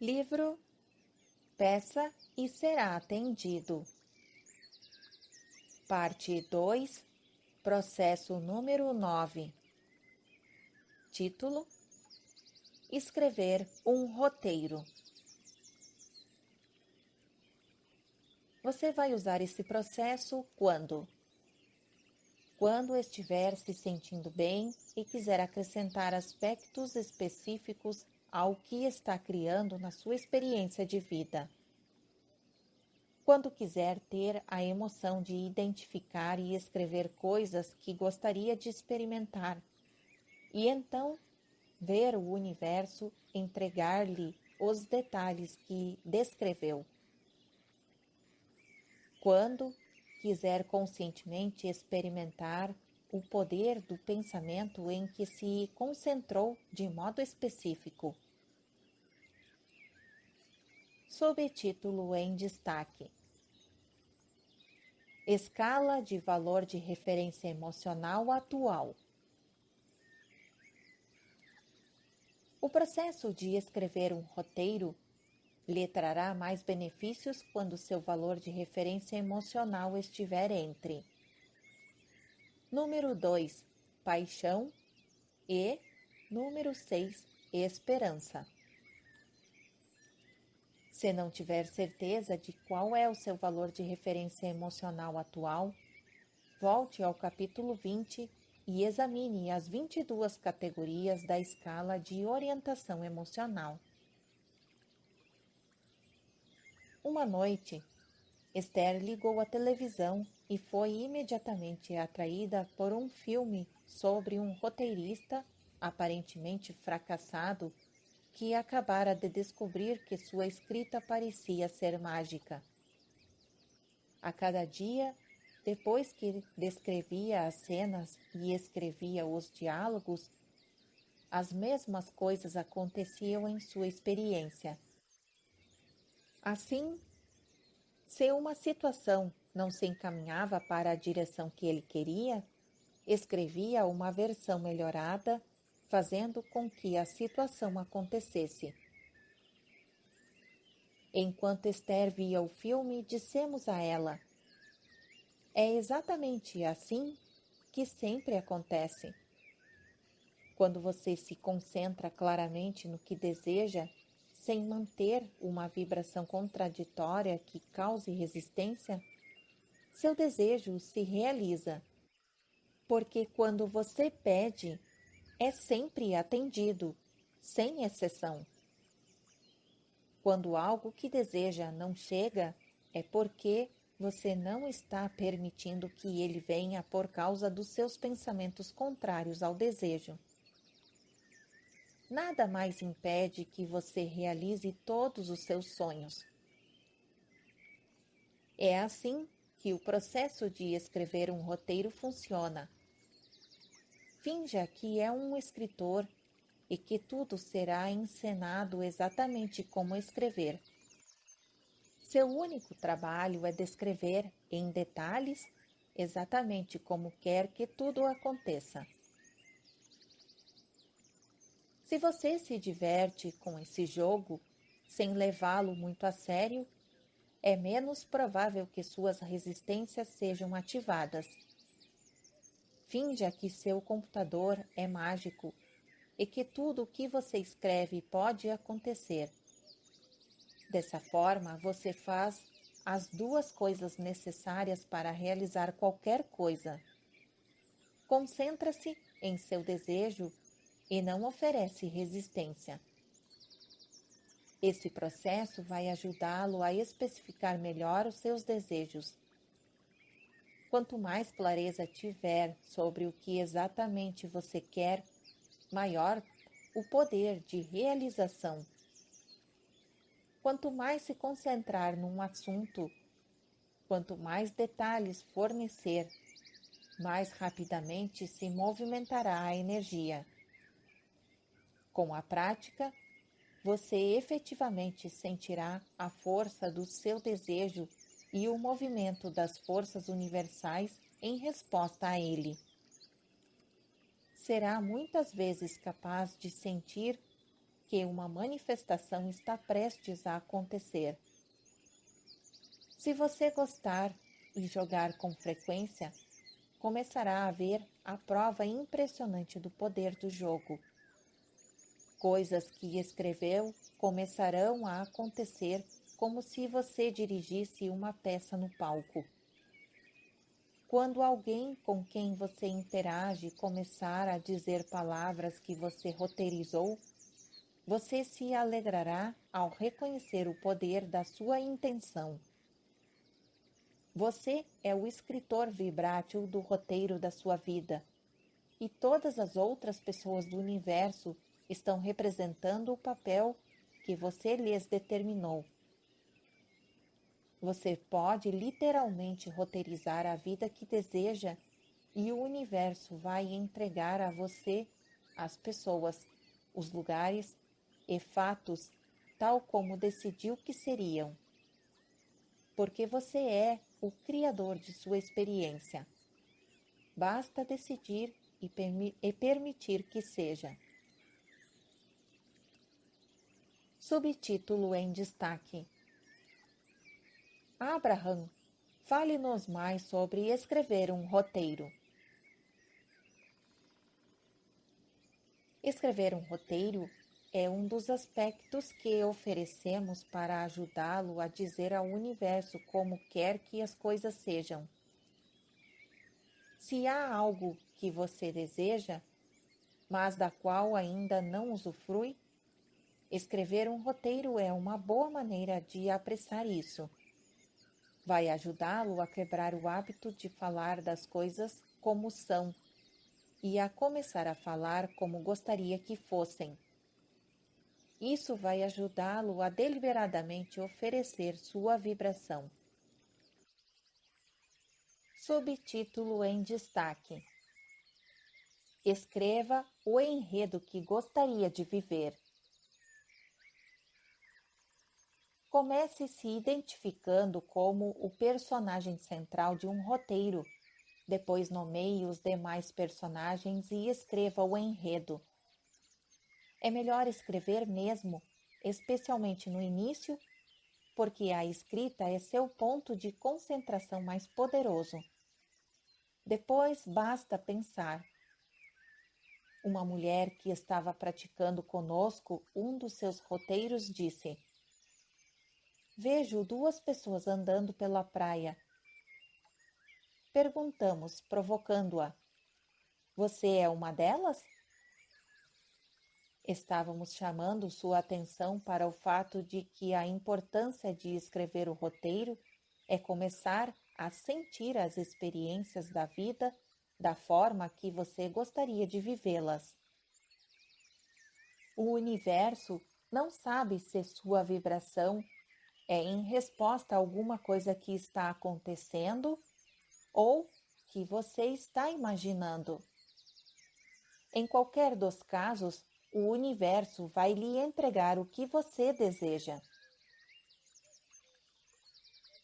Livro Peça e será atendido. Parte 2, processo número 9. Título: Escrever um roteiro. Você vai usar esse processo quando? Quando estiver se sentindo bem e quiser acrescentar aspectos específicos ao que está criando na sua experiência de vida. Quando quiser ter a emoção de identificar e escrever coisas que gostaria de experimentar, e então ver o universo entregar-lhe os detalhes que descreveu. Quando quiser conscientemente experimentar o poder do pensamento em que se concentrou de modo específico. Subtítulo em destaque: Escala de valor de referência emocional atual. O processo de escrever um roteiro lhe trará mais benefícios quando seu valor de referência emocional estiver entre número 2, paixão, e número 6, esperança. Se não tiver certeza de qual é o seu valor de referência emocional atual, volte ao capítulo 20 e examine as 22 categorias da escala de orientação emocional. Uma noite, Esther ligou a televisão e foi imediatamente atraída por um filme sobre um roteirista aparentemente fracassado que acabara de descobrir que sua escrita parecia ser mágica. A cada dia, depois que descrevia as cenas e escrevia os diálogos, as mesmas coisas aconteciam em sua experiência. Assim, se uma situação não se encaminhava para a direção que ele queria, escrevia uma versão melhorada, fazendo com que a situação acontecesse. Enquanto Esther via o filme, dissemos a ela: é exatamente assim que sempre acontece. Quando você se concentra claramente no que deseja, sem manter uma vibração contraditória que cause resistência, seu desejo se realiza. Porque quando você pede, é sempre atendido, sem exceção. Quando algo que deseja não chega, é porque você não está permitindo que ele venha por causa dos seus pensamentos contrários ao desejo. Nada mais impede que você realize todos os seus sonhos. É assim que o processo de escrever um roteiro funciona. Finja que é um escritor e que tudo será encenado exatamente como escrever. Seu único trabalho é descrever em detalhes exatamente como quer que tudo aconteça. Se você se diverte com esse jogo, sem levá-lo muito a sério, é menos provável que suas resistências sejam ativadas. Finja que seu computador é mágico e que tudo o que você escreve pode acontecer. Dessa forma, você faz as duas coisas necessárias para realizar qualquer coisa. Concentra-se em seu desejo e não oferece resistência. Esse processo vai ajudá-lo a especificar melhor os seus desejos. Quanto mais clareza tiver sobre o que exatamente você quer, maior o poder de realização. Quanto mais se concentrar num assunto, quanto mais detalhes fornecer, mais rapidamente se movimentará a energia. Com a prática, você efetivamente sentirá a força do seu desejo e o movimento das forças universais em resposta a ele. Será muitas vezes capaz de sentir que uma manifestação está prestes a acontecer. Se você gostar e jogar com frequência, começará a ver a prova impressionante do poder do jogo. Coisas que escreveu começarão a acontecer como se você dirigisse uma peça no palco. Quando alguém com quem você interage começar a dizer palavras que você roteirizou, você se alegrará ao reconhecer o poder da sua intenção. Você é o escritor vibrátil do roteiro da sua vida, e todas as outras pessoas do universo estão representando o papel que você lhes determinou. Você pode literalmente roteirizar a vida que deseja e o universo vai entregar a você as pessoas, os lugares e fatos tal como decidiu que seriam. Porque você é o criador de sua experiência. Basta decidir e permitir que seja. Subtítulo em destaque. Abraham, fale-nos mais sobre escrever um roteiro. Escrever um roteiro é um dos aspectos que oferecemos para ajudá-lo a dizer ao universo como quer que as coisas sejam. Se há algo que você deseja, mas da qual ainda não usufrui, escrever um roteiro é uma boa maneira de apressar isso. Vai ajudá-lo a quebrar o hábito de falar das coisas como são e a começar a falar como gostaria que fossem. Isso vai ajudá-lo a deliberadamente oferecer sua vibração. Subtítulo em destaque. Escreva o enredo que gostaria de viver. Comece se identificando como o personagem central de um roteiro. Depois nomeie os demais personagens e escreva o enredo. É melhor escrever mesmo, especialmente no início, porque a escrita é seu ponto de concentração mais poderoso. Depois basta pensar. Uma mulher que estava praticando conosco um dos seus roteiros disse: Vejo duas pessoas andando pela praia. Perguntamos, provocando-a: Você é uma delas? Estávamos chamando sua atenção para o fato de que a importância de escrever o roteiro é começar a sentir as experiências da vida da forma que você gostaria de vivê-las. O universo não sabe se sua vibração é em resposta a alguma coisa que está acontecendo ou que você está imaginando. Em qualquer dos casos, o universo vai lhe entregar o que você deseja.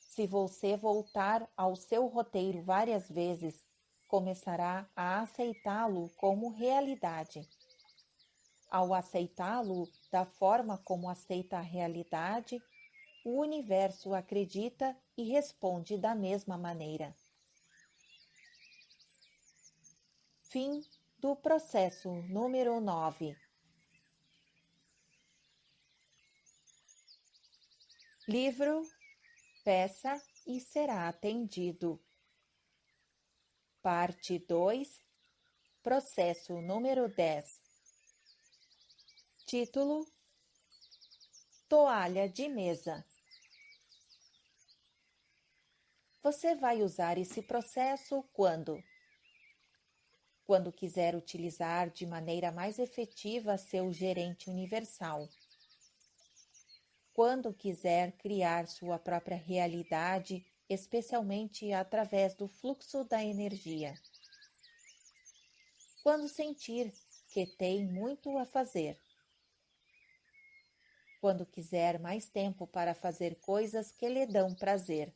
Se você voltar ao seu roteiro várias vezes, começará a aceitá-lo como realidade. Ao aceitá-lo da forma como aceita a realidade, o universo acredita e responde da mesma maneira. Fim do processo número 9. Livro, peça e será atendido. Parte 2, processo número 10. Título: Toalha de mesa. Você vai usar esse processo quando? Quando quiser utilizar de maneira mais efetiva seu gerente universal. Quando quiser criar sua própria realidade, especialmente através do fluxo da energia. Quando sentir que tem muito a fazer. Quando quiser mais tempo para fazer coisas que lhe dão prazer.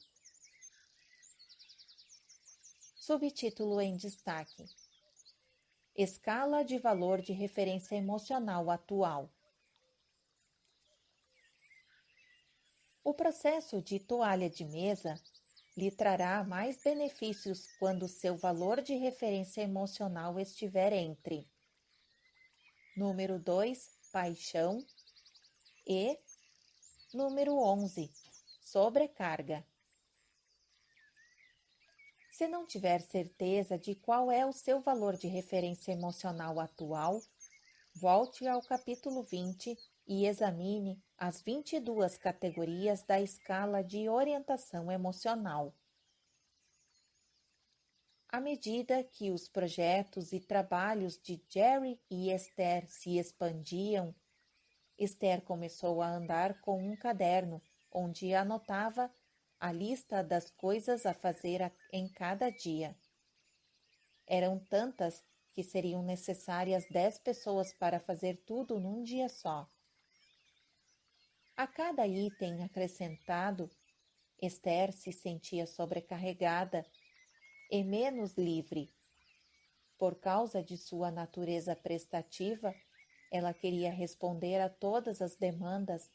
Subtítulo em destaque: Escala de valor de referência emocional atual. O processo de toalha de mesa lhe trará mais benefícios quando seu valor de referência emocional estiver entre número 2, paixão e número 11, sobrecarga. Se não tiver certeza de qual é o seu valor de referência emocional atual, volte ao capítulo 20 e examine as 22 categorias da escala de orientação emocional. À medida que os projetos e trabalhos de Jerry e Esther se expandiam, Esther começou a andar com um caderno onde anotava a lista das coisas a fazer em cada dia. Eram tantas que seriam necessárias 10 pessoas para fazer tudo num dia só. A cada item acrescentado, Esther se sentia sobrecarregada e menos livre. Por causa de sua natureza prestativa, ela queria responder a todas as demandas,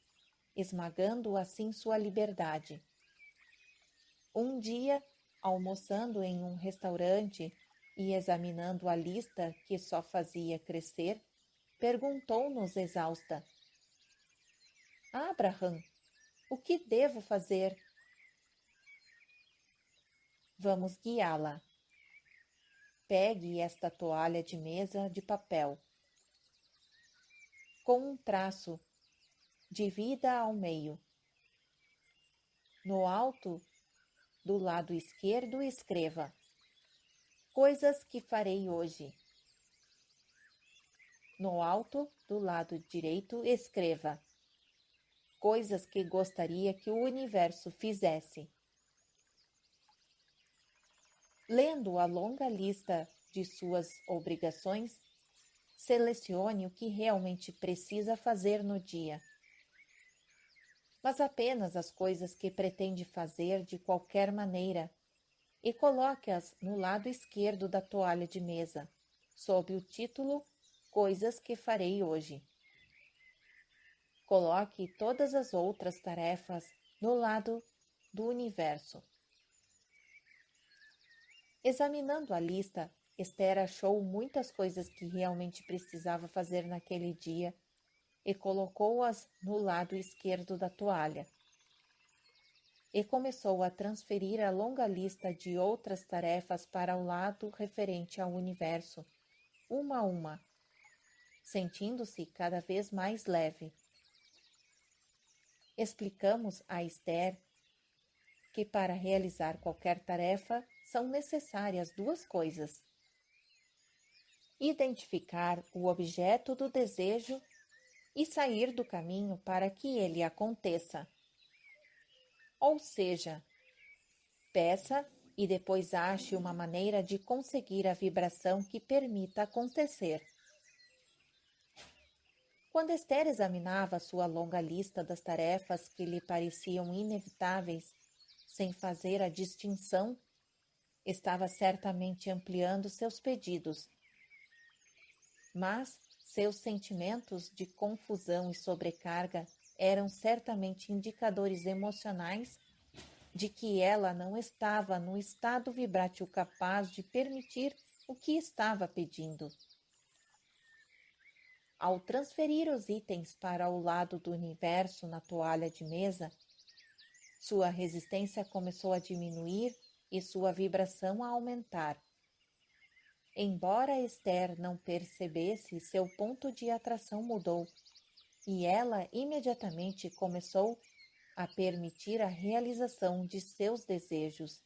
esmagando assim sua liberdade. Um dia, almoçando em um restaurante e examinando a lista que só fazia crescer, perguntou-nos exausta: Abraham, o que devo fazer? Vamos guiá-la. Pegue esta toalha de mesa de papel. Com um traço, divida ao meio. No alto, do lado esquerdo, escreva: Coisas que farei hoje. No alto, do lado direito, escreva: Coisas que gostaria que o universo fizesse. Lendo a longa lista de suas obrigações, selecione o que realmente precisa fazer no dia, mas apenas as coisas que pretende fazer de qualquer maneira, e coloque-as no lado esquerdo da toalha de mesa, sob o título Coisas que farei hoje. Coloque todas as outras tarefas no lado do universo. Examinando a lista, Esther achou muitas coisas que realmente precisava fazer naquele dia e colocou-as no lado esquerdo da toalha. E começou a transferir a longa lista de outras tarefas para o lado referente ao universo, uma a uma, sentindo-se cada vez mais leve. Explicamos a Esther que para realizar qualquer tarefa são necessárias duas coisas: identificar o objeto do desejo e sair do caminho para que ele aconteça. Ou seja, peça e depois ache uma maneira de conseguir a vibração que permita acontecer. Quando Esther examinava sua longa lista das tarefas que lhe pareciam inevitáveis, sem fazer a distinção, estava certamente ampliando seus pedidos. Mas seus sentimentos de confusão e sobrecarga eram certamente indicadores emocionais de que ela não estava no estado vibrátil capaz de permitir o que estava pedindo. Ao transferir os itens para o lado do universo na toalha de mesa, sua resistência começou a diminuir e sua vibração a aumentar. Embora Esther não percebesse, seu ponto de atração mudou, e ela imediatamente começou a permitir a realização de seus desejos.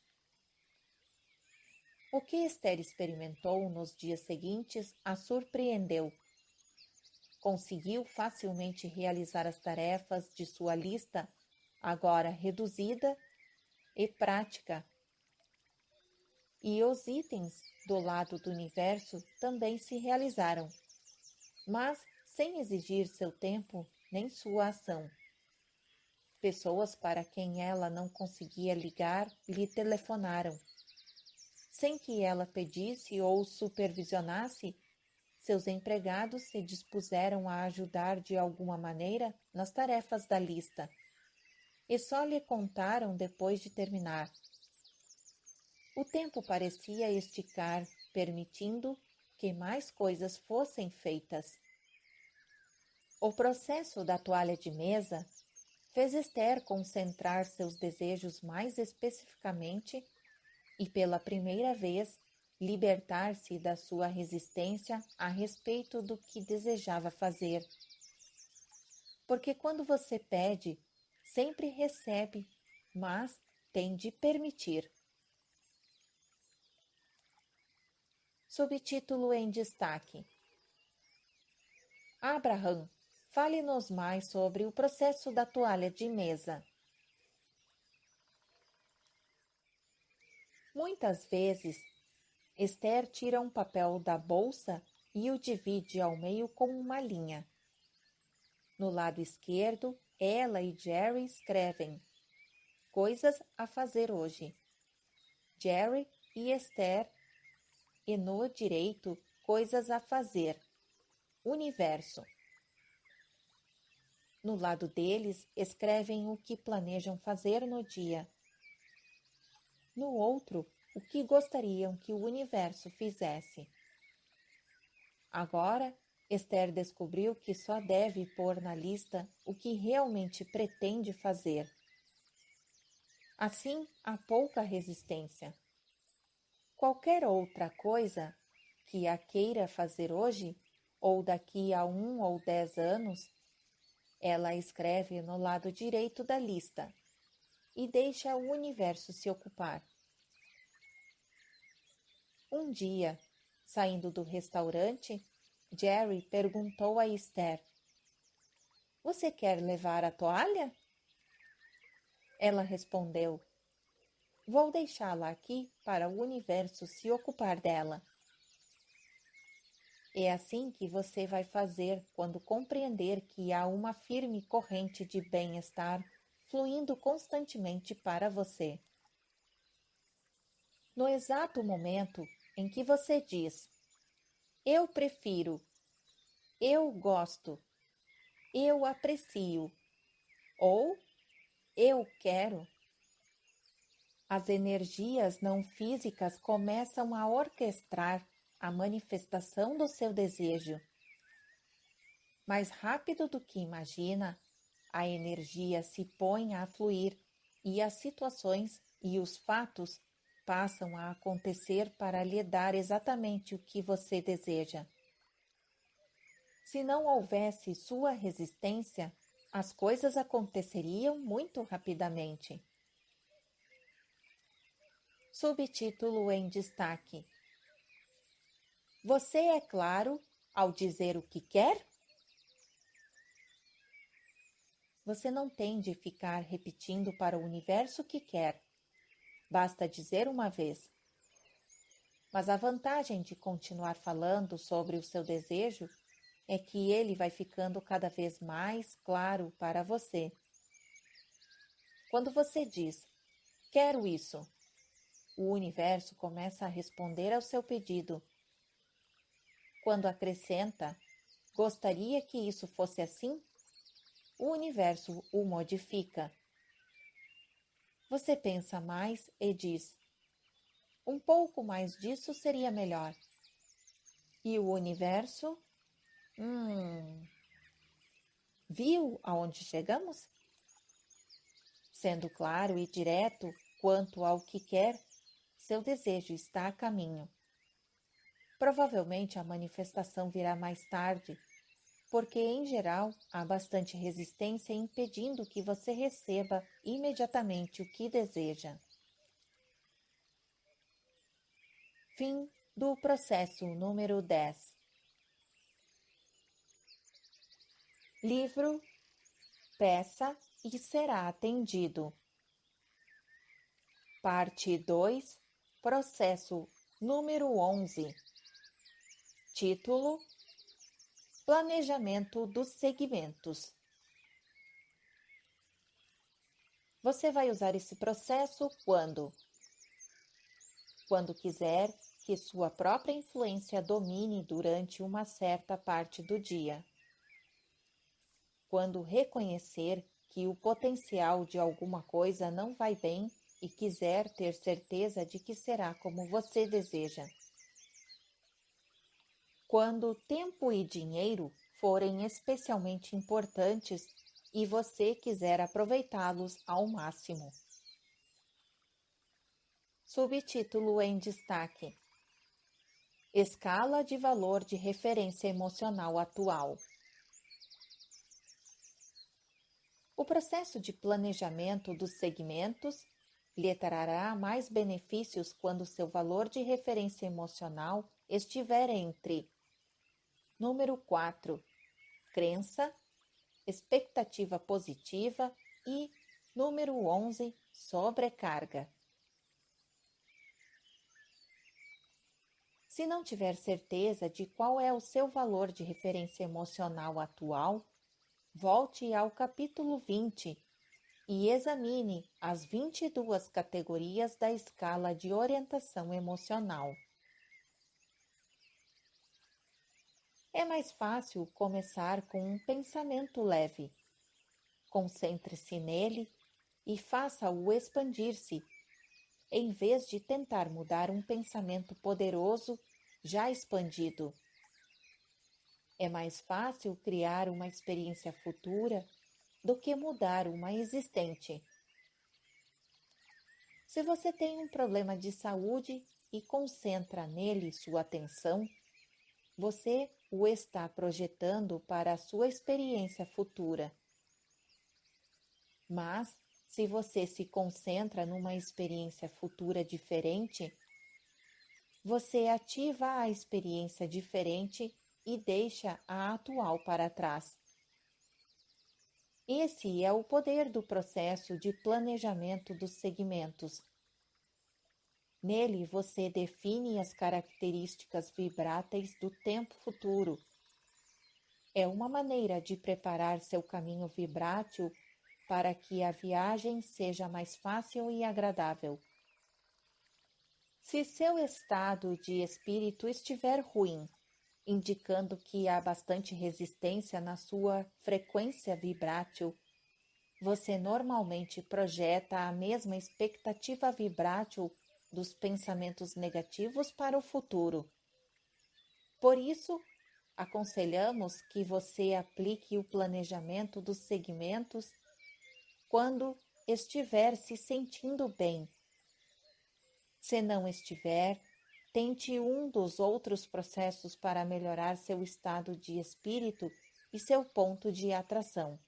O que Esther experimentou nos dias seguintes a surpreendeu. Conseguiu facilmente realizar as tarefas de sua lista, agora reduzida e prática. E os itens do lado do universo também se realizaram, mas sem exigir seu tempo nem sua ação. Pessoas para quem ela não conseguia ligar lhe telefonaram. Sem que ela pedisse ou supervisionasse, seus empregados se dispuseram a ajudar de alguma maneira nas tarefas da lista. e só lhe contaram depois de terminar. O tempo parecia esticar, permitindo que mais coisas fossem feitas. O processo da toalha de mesa fez Esther concentrar seus desejos mais especificamente e, pela primeira vez, libertar-se da sua resistência a respeito do que desejava fazer. Porque quando você pede, sempre recebe, mas tem de permitir. Subtítulo em destaque: Abraham, fale-nos mais sobre o processo da toalha de mesa. Muitas vezes, Esther tira um papel da bolsa e o divide ao meio com uma linha. No lado esquerdo, ela e Jerry escrevem coisas a fazer hoje. Jerry e Esther. E no direito, coisas a fazer. Universo. No lado deles, escrevem o que planejam fazer no dia. No outro, o que gostariam que o universo fizesse. Agora, Esther descobriu que só deve pôr na lista o que realmente pretende fazer. Assim, há pouca resistência. Qualquer outra coisa que a queira fazer hoje, ou daqui a 1 ou 10 anos, ela escreve no lado direito da lista e deixa o universo se ocupar. Um dia, saindo do restaurante, Jerry perguntou a Esther: "Você quer levar a toalha?" Ela respondeu: "Vou deixá-la aqui para o universo se ocupar dela." É assim que você vai fazer quando compreender que há uma firme corrente de bem-estar fluindo constantemente para você. No exato momento em que você diz: "Eu prefiro", "Eu gosto", "Eu aprecio" ou "Eu quero", as energias não físicas começam a orquestrar a manifestação do seu desejo. Mais rápido do que imagina, a energia se põe a fluir e as situações e os fatos passam a acontecer para lhe dar exatamente o que você deseja. Se não houvesse sua resistência, as coisas aconteceriam muito rapidamente. Subtítulo em destaque: Você é claro ao dizer o que quer? Você não tem de ficar repetindo para o universo o que quer. Basta dizer uma vez. Mas a vantagem de continuar falando sobre o seu desejo é que ele vai ficando cada vez mais claro para você. Quando você diz, "Quero isso", o universo começa a responder ao seu pedido. Quando acrescenta, "Gostaria que isso fosse assim?", o universo o modifica. Você pensa mais e diz, "Um pouco mais disso seria melhor." E o universo, viu aonde chegamos? Sendo claro e direto quanto ao que quer, seu desejo está a caminho. Provavelmente a manifestação virá mais tarde, porque, em geral, há bastante resistência impedindo que você receba imediatamente o que deseja. Fim do processo número 10. Livro, peça e será atendido. Parte 2, processo número 11. Título: Planejamento dos segmentos. Você vai usar esse processo quando? Quando quiser que sua própria influência domine durante uma certa parte do dia. Quando reconhecer que o potencial de alguma coisa não vai bem e quiser ter certeza de que será como você deseja. Quando tempo e dinheiro forem especialmente importantes e você quiser aproveitá-los ao máximo. Subtítulo em destaque: Escala de valor de referência emocional atual. O processo de planejamento dos segmentos lhe trará mais benefícios quando seu valor de referência emocional estiver entre: número 4, crença, expectativa positiva e número 11, sobrecarga. Se não tiver certeza de qual é o seu valor de referência emocional atual, volte ao capítulo 20 e examine as 22 categorias da escala de orientação emocional. É mais fácil começar com um pensamento leve. Concentre-se nele e faça-o expandir-se, em vez de tentar mudar um pensamento poderoso já expandido. É mais fácil criar uma experiência futura do que mudar uma existente. Se você tem um problema de saúde e concentra nele sua atenção, você o está projetando para a sua experiência futura. Mas, se você se concentra numa experiência futura diferente, você ativa a experiência diferente e deixa a atual para trás. Esse é o poder do processo de planejamento dos segmentos. Nele você define as características vibráteis do tempo futuro. É uma maneira de preparar seu caminho vibrátil para que a viagem seja mais fácil e agradável. Se seu estado de espírito estiver ruim, indicando que há bastante resistência na sua frequência vibrátil, você normalmente projeta a mesma expectativa vibrátil dos pensamentos negativos para o futuro. Por isso, aconselhamos que você aplique o planejamento dos segmentos quando estiver se sentindo bem. Se não estiver, tente um dos outros processos para melhorar seu estado de espírito e seu ponto de atração.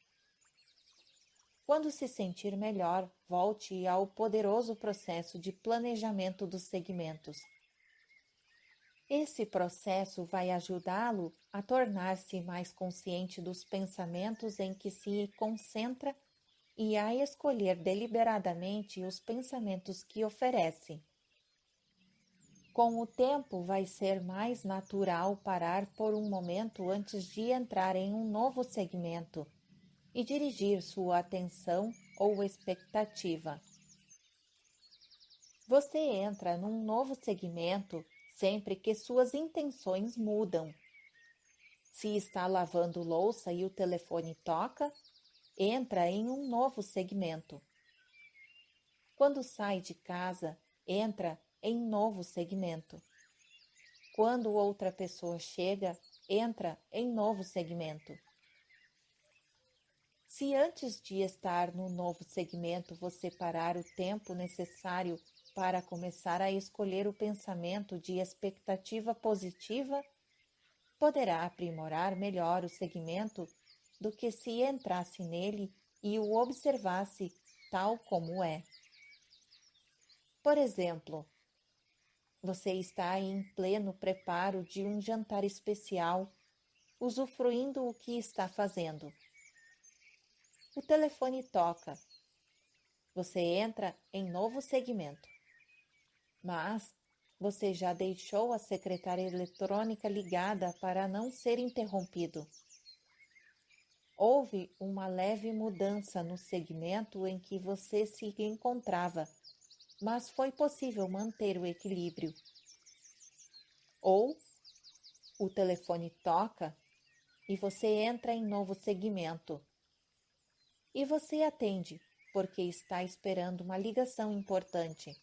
Quando se sentir melhor, volte ao poderoso processo de planejamento dos segmentos. Esse processo vai ajudá-lo a tornar-se mais consciente dos pensamentos em que se concentra e a escolher deliberadamente os pensamentos que oferece. Com o tempo, vai ser mais natural parar por um momento antes de entrar em um novo segmento e dirigir sua atenção ou expectativa. Você entra num novo segmento sempre que suas intenções mudam. Se está lavando louça e o telefone toca, entra em um novo segmento. Quando sai de casa, entra em novo segmento. Quando outra pessoa chega, entra em novo segmento. Se antes de estar no novo segmento você parar o tempo necessário para começar a escolher o pensamento de expectativa positiva, poderá aprimorar melhor o segmento do que se entrasse nele e o observasse tal como é. Por exemplo, você está em pleno preparo de um jantar especial, usufruindo o que está fazendo. O telefone toca. Você entra em novo segmento. Mas você já deixou a secretária eletrônica ligada para não ser interrompido. Houve uma leve mudança no segmento em que você se encontrava, mas foi possível manter o equilíbrio. Ou o telefone toca e você entra em novo segmento. e você atende porque está esperando uma ligação importante.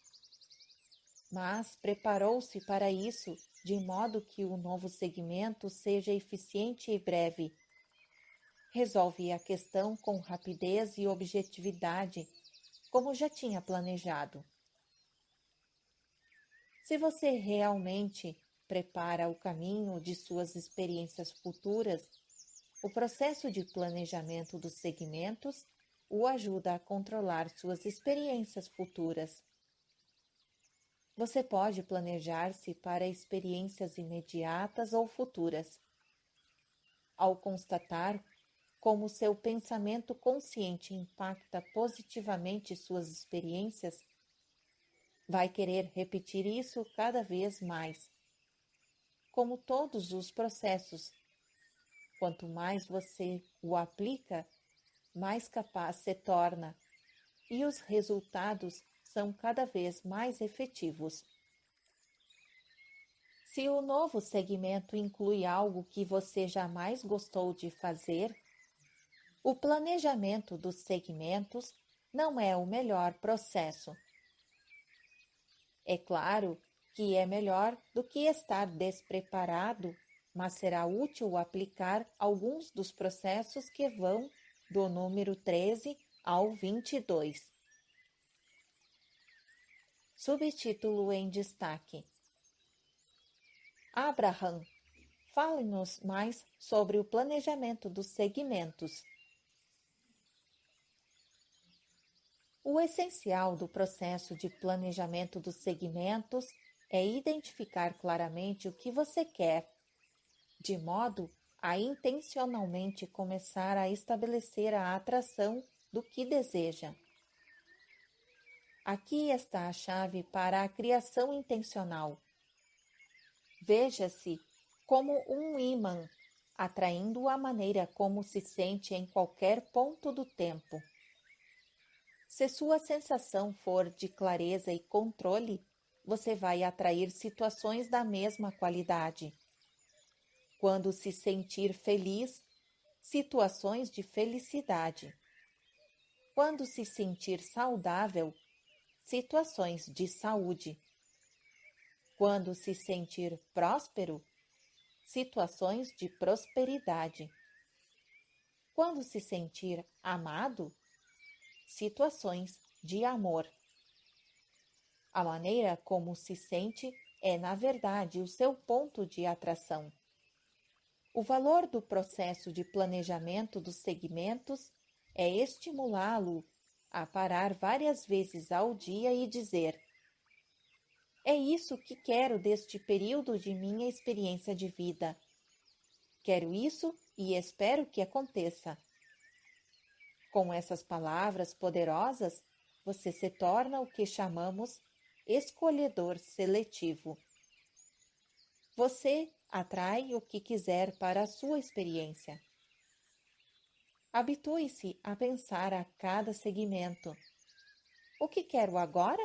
Mas preparou-se para isso de modo que o novo segmento seja eficiente e breve. Resolve a questão com rapidez e objetividade, como já tinha planejado. Se você realmente prepara o caminho de suas experiências futuras, o processo de planejamento dos segmentos o ajuda a controlar suas experiências futuras. Você pode planejar-se para experiências imediatas ou futuras. Ao constatar como seu pensamento consciente impacta positivamente suas experiências, vai querer repetir isso cada vez mais. Como todos os processos, quanto mais você o aplica, mais capaz se torna, e os resultados são cada vez mais efetivos. Se o novo segmento inclui algo que você jamais gostou de fazer, o planejamento dos segmentos não é o melhor processo. É claro que é melhor do que estar despreparado, mas será útil aplicar alguns dos processos que vão do número 13 ao 22. Subtítulo em destaque: Abraham, fale-nos mais sobre o planejamento dos segmentos. O essencial do processo de planejamento dos segmentos é identificar claramente o que você quer, de modo a intencionalmente começar a estabelecer a atração do que deseja. Aqui está a chave para a criação intencional. Veja-se como um ímã, atraindo a maneira como se sente em qualquer ponto do tempo. Se sua sensação for de clareza e controle, você vai atrair situações da mesma qualidade. Quando se sentir feliz, situações de felicidade. Quando se sentir saudável, situações de saúde. Quando se sentir próspero, situações de prosperidade. Quando se sentir amado, situações de amor. A maneira como se sente é, na verdade, o seu ponto de atração. O valor do processo de planejamento dos segmentos é estimulá-lo a parar várias vezes ao dia e dizer: é isso que quero deste período de minha experiência de vida. Quero isso e espero que aconteça. Com essas palavras poderosas, você se torna o que chamamos escolhedor seletivo. Você atrai o que quiser para a sua experiência. Habitue-se a pensar a cada segmento: o que quero agora?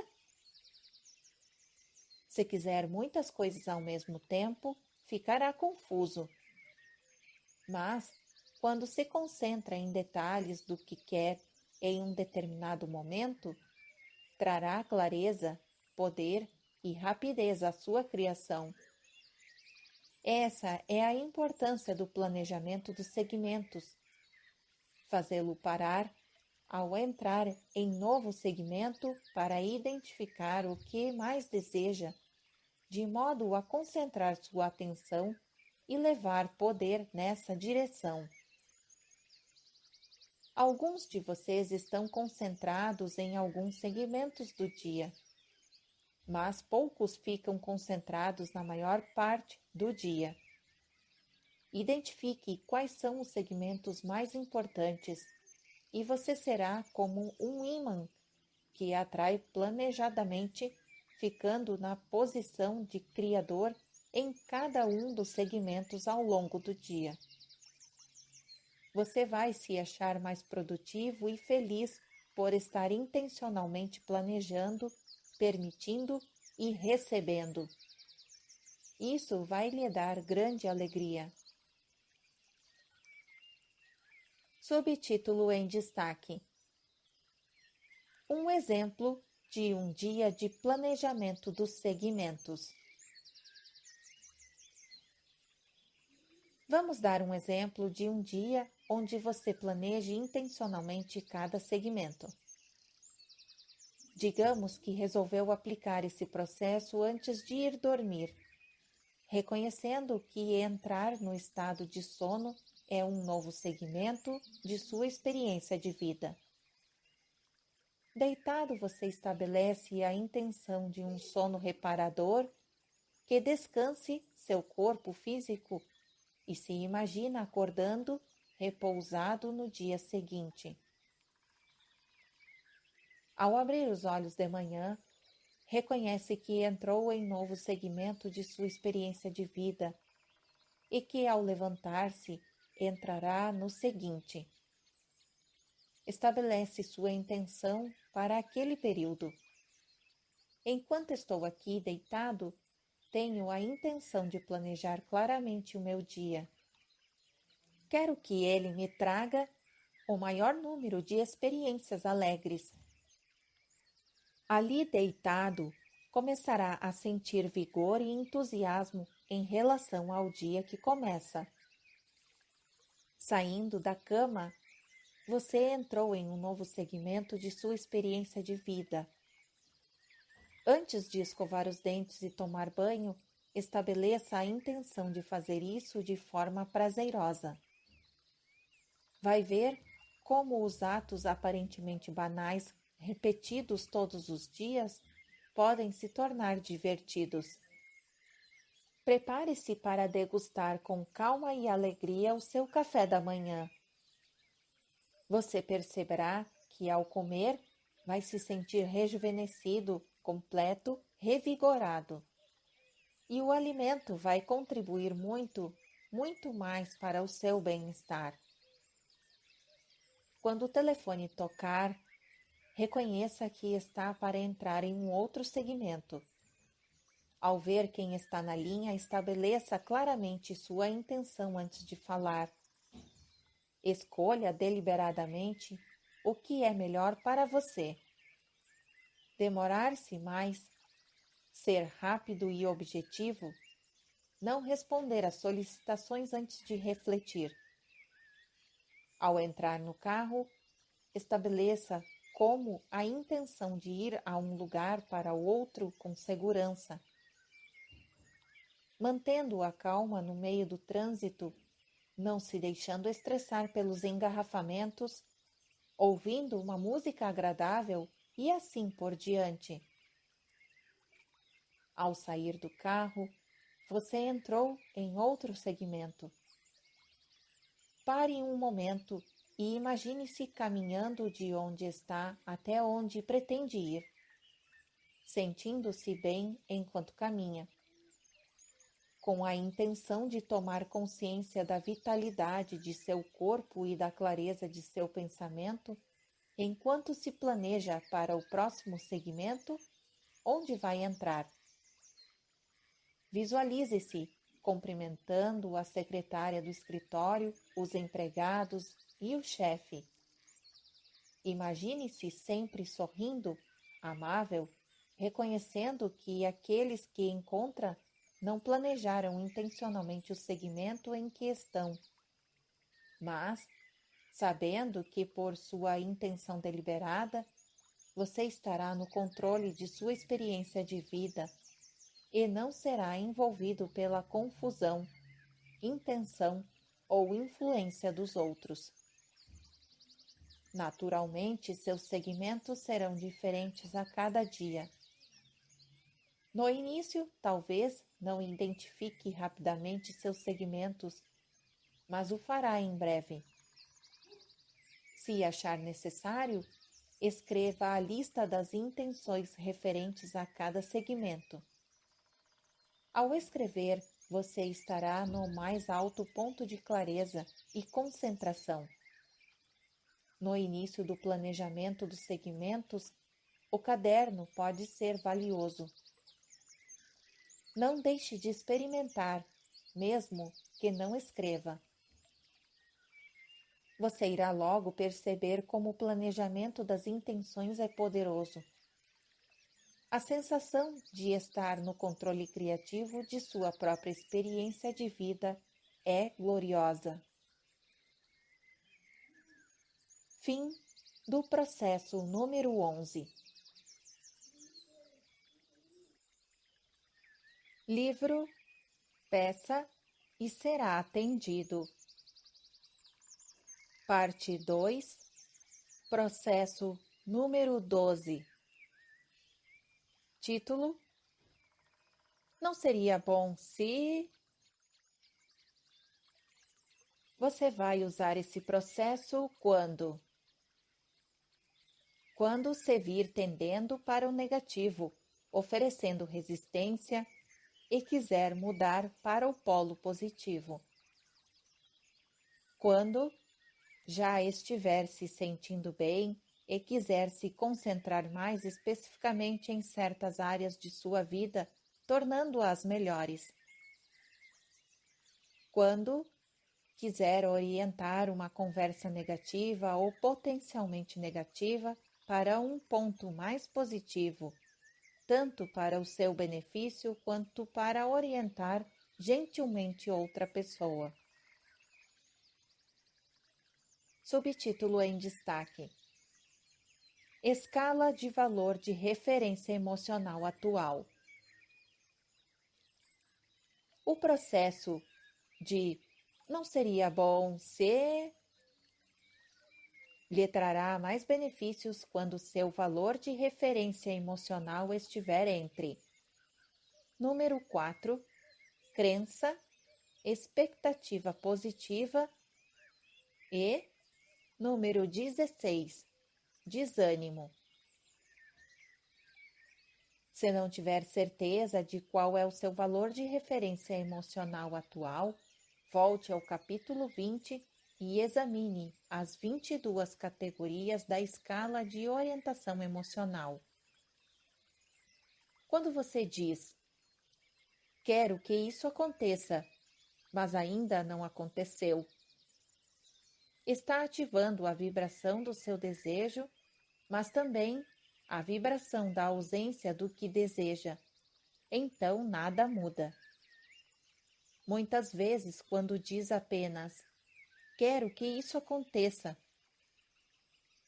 Se quiser muitas coisas ao mesmo tempo, ficará confuso. Mas, quando se concentra em detalhes do que quer em um determinado momento, trará clareza, poder e rapidez à sua criação. Essa é a importância do planejamento dos segmentos. Fazê-lo parar ao entrar em novo segmento para identificar o que mais deseja, de modo a concentrar sua atenção e levar poder nessa direção. Alguns de vocês estão concentrados em alguns segmentos do dia, mas poucos ficam concentrados na maior parte do dia. Identifique quais são os segmentos mais importantes e você será como um ímã que atrai planejadamente, ficando na posição de criador em cada um dos segmentos ao longo do dia. Você vai se achar mais produtivo e feliz por estar intencionalmente planejando, permitindo e recebendo. Isso vai lhe dar grande alegria. Subtítulo em destaque: um exemplo de um dia de planejamento dos segmentos. Vamos dar um exemplo de um dia onde você planeje intencionalmente cada segmento. Digamos que resolveu aplicar esse processo antes de ir dormir, reconhecendo que entrar no estado de sono é um novo segmento de sua experiência de vida. Deitado, você estabelece a intenção de um sono reparador que descanse seu corpo físico e se imagina acordando repousado no dia seguinte. Ao abrir os olhos de manhã, reconhece que entrou em novo segmento de sua experiência de vida e que, ao levantar-se, entrará no seguinte. Estabelece sua intenção para aquele período. Enquanto estou aqui deitado, tenho a intenção de planejar claramente o meu dia. Quero que ele me traga o maior número de experiências alegres. Ali deitado, começará a sentir vigor e entusiasmo em relação ao dia que começa. Saindo da cama, você entrou em um novo segmento de sua experiência de vida. Antes de escovar os dentes e tomar banho, estabeleça a intenção de fazer isso de forma prazerosa. Vai ver como os atos aparentemente banais, repetidos todos os dias, podem se tornar divertidos. Prepare-se para degustar com calma e alegria o seu café da manhã. Você perceberá que, ao comer, vai se sentir rejuvenescido, completo, revigorado. E o alimento vai contribuir muito, muito mais para o seu bem-estar. Quando o telefone tocar, reconheça que está para entrar em um outro segmento. Ao ver quem está na linha, estabeleça claramente sua intenção antes de falar. Escolha deliberadamente o que é melhor para você. Demorar-se mais, ser rápido e objetivo, não responder às solicitações antes de refletir. Ao entrar no carro, estabeleça como a intenção de ir a um lugar para o outro com segurança. Mantendo a calma no meio do trânsito, não se deixando estressar pelos engarrafamentos, ouvindo uma música agradável e assim por diante. Ao sair do carro, você entrou em outro segmento. Pare um momento e imagine-se caminhando de onde está até onde pretende ir, sentindo-se bem enquanto caminha, com a intenção de tomar consciência da vitalidade de seu corpo e da clareza de seu pensamento, enquanto se planeja para o próximo segmento, onde vai entrar. Visualize-se cumprimentando a secretária do escritório, os empregados e o chefe. Imagine-se sempre sorrindo, amável, reconhecendo que aqueles que encontra não planejaram intencionalmente o segmento em que estão, mas, sabendo que por sua intenção deliberada, você estará no controle de sua experiência de vida e não será envolvido pela confusão, intenção ou influência dos outros. Naturalmente, seus segmentos serão diferentes a cada dia. No início, talvez não identifique rapidamente seus segmentos, mas o fará em breve. Se achar necessário, escreva a lista das intenções referentes a cada segmento. Ao escrever, você estará no mais alto ponto de clareza e concentração. No início do planejamento dos segmentos, o caderno pode ser valioso. Não deixe de experimentar, mesmo que não escreva. Você irá logo perceber como o planejamento das intenções é poderoso. A sensação de estar no controle criativo de sua própria experiência de vida é gloriosa. Fim do processo número 11. Livro, peça e será atendido. Parte 2, processo número 12. Título: Não seria bom se... Você vai usar esse processo quando? Quando se vir tendendo para o negativo, oferecendo resistência e quiser mudar para o polo positivo. Quando já estiver se sentindo bem e quiser se concentrar mais especificamente em certas áreas de sua vida, tornando-as melhores. Quando quiser orientar uma conversa negativa ou potencialmente negativa para um ponto mais positivo, tanto para o seu benefício quanto para orientar gentilmente outra pessoa. Subtítulo em destaque: Escala de valor de referência emocional atual. O processo de não seria bom se lhe trará mais benefícios quando seu valor de referência emocional estiver entre número 4, crença, expectativa positiva e número 16, desânimo. Se não tiver certeza de qual é o seu valor de referência emocional atual, volte ao capítulo 20 e examine as 22 categorias da escala de orientação emocional. Quando você diz, quero que isso aconteça, mas ainda não aconteceu, está ativando a vibração do seu desejo, mas também a vibração da ausência do que deseja. Então nada muda. Muitas vezes, quando diz apenas, quero que isso aconteça,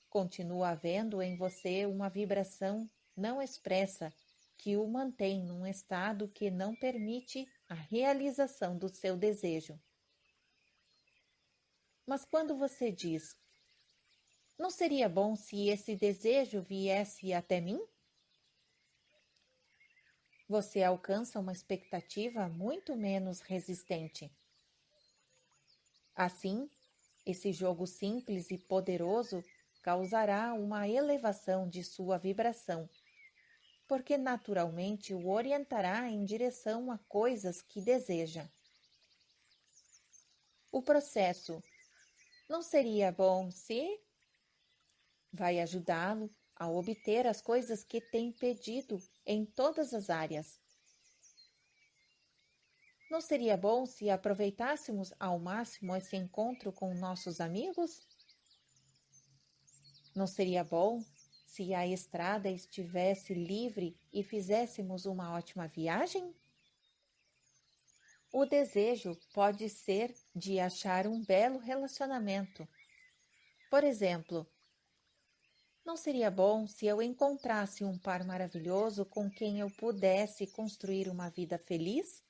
continua havendo em você uma vibração não expressa que o mantém num estado que não permite a realização do seu desejo. Mas quando você diz, não seria bom se esse desejo viesse até mim? Você alcança uma expectativa muito menos resistente. Assim, esse jogo simples e poderoso causará uma elevação de sua vibração, porque naturalmente o orientará em direção a coisas que deseja. O processo não seria bom se vai ajudá-lo a obter as coisas que tem pedido em todas as áreas. Não seria bom se aproveitássemos ao máximo esse encontro com nossos amigos? Não seria bom se a estrada estivesse livre e fizéssemos uma ótima viagem? O desejo pode ser de achar um belo relacionamento. Por exemplo, não seria bom se eu encontrasse um par maravilhoso com quem eu pudesse construir uma vida feliz?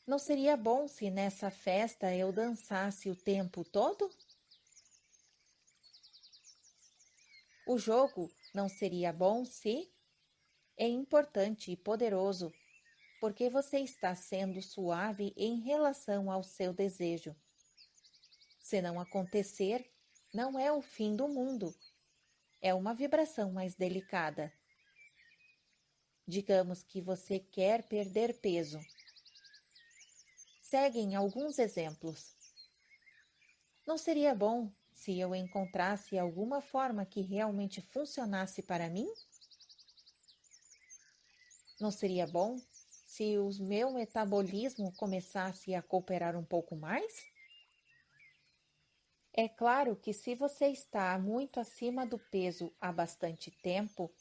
Não seria bom se nessa festa eu dançasse o tempo todo? O jogo não seria bom se é importante e poderoso, porque você está sendo suave em relação ao seu desejo. Se não acontecer, não é o fim do mundo. É uma vibração mais delicada. Digamos que você quer perder peso. Seguem alguns exemplos. Não seria bom se eu encontrasse alguma forma que realmente funcionasse para mim? Não seria bom se o meu metabolismo começasse a cooperar um pouco mais? É claro que se você está muito acima do peso há bastante tempo,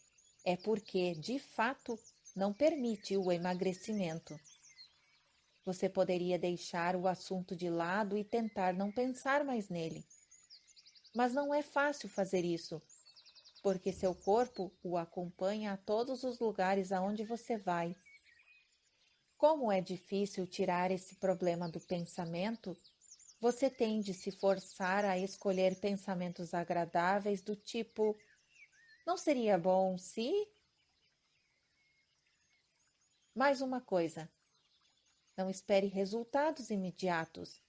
é porque, de fato, não permite o emagrecimento. Você poderia deixar o assunto de lado e tentar não pensar mais nele. Mas não é fácil fazer isso, porque seu corpo o acompanha a todos os lugares aonde você vai. Como é difícil tirar esse problema do pensamento, você tem de se forçar a escolher pensamentos agradáveis do tipo: não seria bom se? Mais uma coisa, não espere resultados imediatos.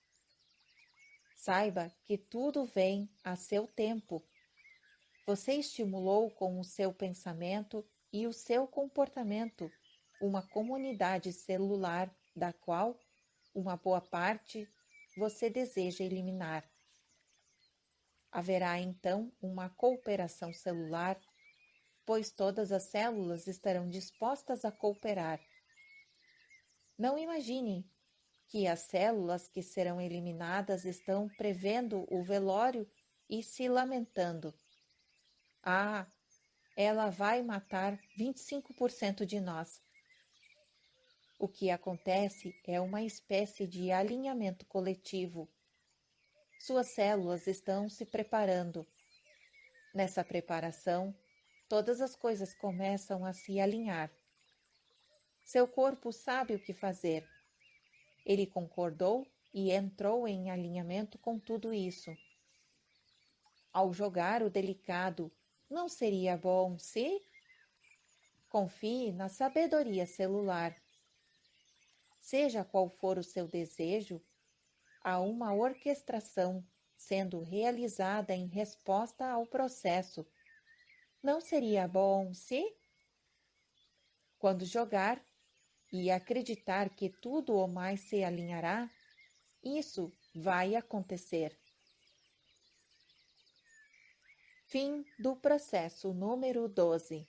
Saiba que tudo vem a seu tempo. Você estimulou com o seu pensamento e o seu comportamento uma comunidade celular da qual uma boa parte você deseja eliminar. Haverá então uma cooperação celular, pois todas as células estarão dispostas a cooperar. Não imagine que as células que serão eliminadas estão prevendo o velório e se lamentando. Ah, ela vai matar 25% de nós. O que acontece é uma espécie de alinhamento coletivo. Suas células estão se preparando. Nessa preparação, todas as coisas começam a se alinhar. Seu corpo sabe o que fazer. Ele concordou e entrou em alinhamento com tudo isso. Ao jogar o delicado, não seria bom se? Confie na sabedoria celular. Seja qual for o seu desejo, há uma orquestração sendo realizada em resposta ao processo. Não seria bom se? Quando jogar e acreditar que tudo ou mais se alinhará, isso vai acontecer. Fim do processo número 12.